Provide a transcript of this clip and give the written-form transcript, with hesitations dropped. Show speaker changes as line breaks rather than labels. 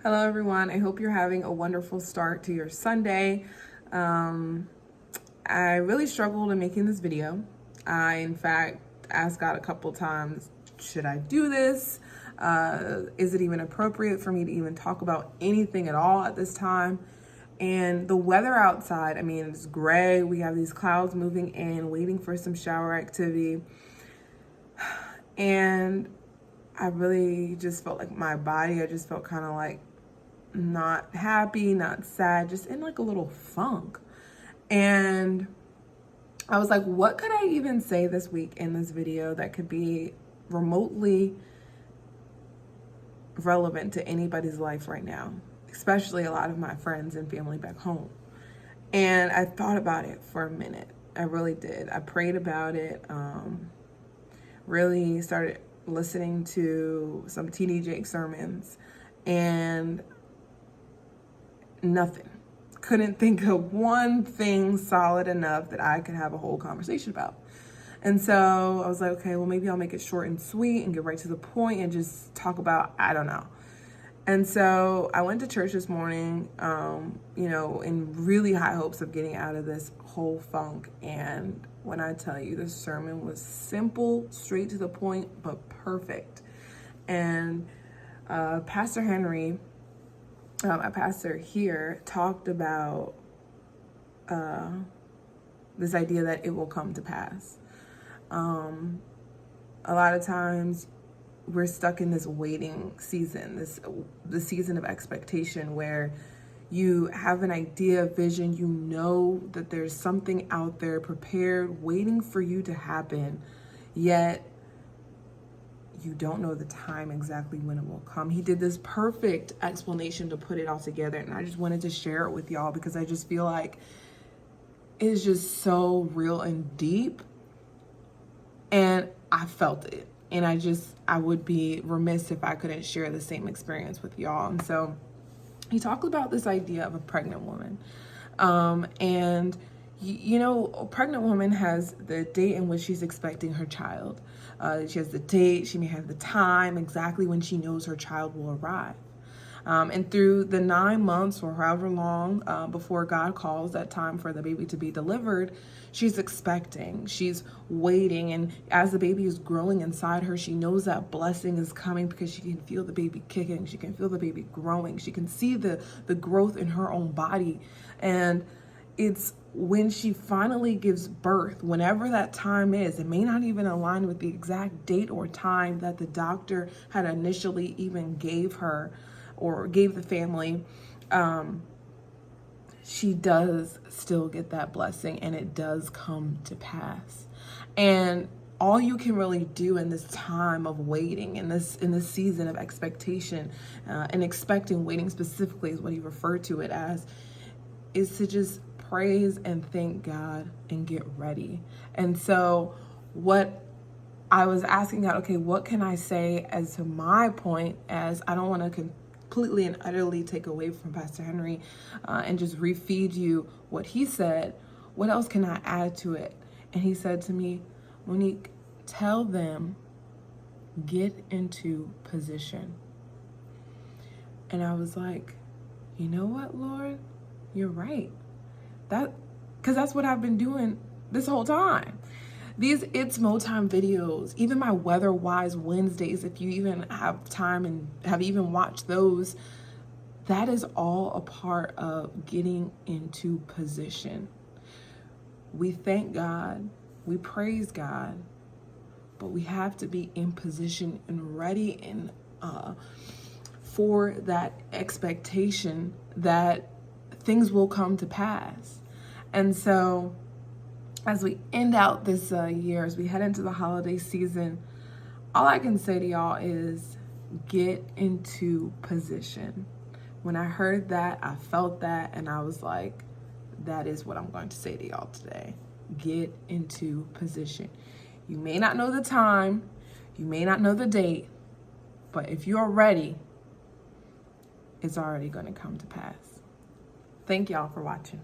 Hello everyone, I hope you're having a wonderful start to your Sunday. I really struggled in making this video. I, in fact, asked God a couple times, should I do this? Is it even appropriate for me to even talk about anything at all at this time? And the weather outside, I mean, it's gray. We have these clouds moving in, waiting for some shower activity. And I really just felt like my body, I just felt kind of like not happy, not sad, just in like a little funk. And I was like, what could I even say this week in this video that could be remotely relevant to anybody's life right now, especially a lot of my friends and family back home. And I thought about it for a minute. I really did. I prayed about it, really started listening to some 𝕀𝕥'𝕤 sermons, and nothing. Couldn't think of one thing solid enough that I could have a whole conversation about. And so I was like, okay, well, maybe I'll make it short and sweet and get right to the point and just talk about, I don't know. And so I went to church this morning, in really high hopes of getting out of this whole funk. And when I tell you, the sermon was simple, straight to the point, but perfect. And Pastor Henry, a pastor here, talked about this idea that it will come to pass. A lot of times we're stuck in this waiting season, the season of expectation, where you have an idea, vision, you know that there's something out there prepared, waiting for you to happen, yet you don't know the time exactly when it will come. He did this perfect explanation to put it all together, and I just wanted to share it with y'all because I just feel like it's just so real and deep, and I felt it. And I would be remiss if I couldn't share the same experience with y'all. And so he talked about this idea of a pregnant woman. And a pregnant woman has the date in which she's expecting her child. She has the date, she may have the time exactly when she knows her child will arrive. And through the 9 months or however long before God calls that time for the baby to be delivered, she's expecting, she's waiting. And as the baby is growing inside her, she knows that blessing is coming because she can feel the baby kicking. She can feel the baby growing. She can see the growth in her own body. And it's when she finally gives birth, whenever that time is, it may not even align with the exact date or time that the doctor had initially even gave her or gave the family, she does still get that blessing, and it does come to pass. And all you can really do in this time of waiting, in this season of expectation, and expecting, waiting specifically is what he referred to it as, is to just praise and thank God and get ready. And so what I was asking God, okay, what can I say as to my point, as I don't want to completely and utterly take away from Pastor Henry and just refeed you what he said. What else can I add to it? And he said to me, Monique, tell them, get into position. And I was like, you know what, Lord? You're right. Because that's what I've been doing this whole time. These It's Mo Time videos, even my weather-wise Wednesdays, if you even have time and have even watched those, that is all a part of getting into position. We thank God, we praise God, but we have to be in position and ready and for that expectation that things will come to pass. And so as we end out this year, as we head into the holiday season, all I can say to y'all is get into position. When I heard that, I felt that, and I was like, that is what I'm going to say to y'all today. Get into position. You may not know the time, you may not know the date, but if you're ready, it's already going to come to pass. Thank y'all for watching.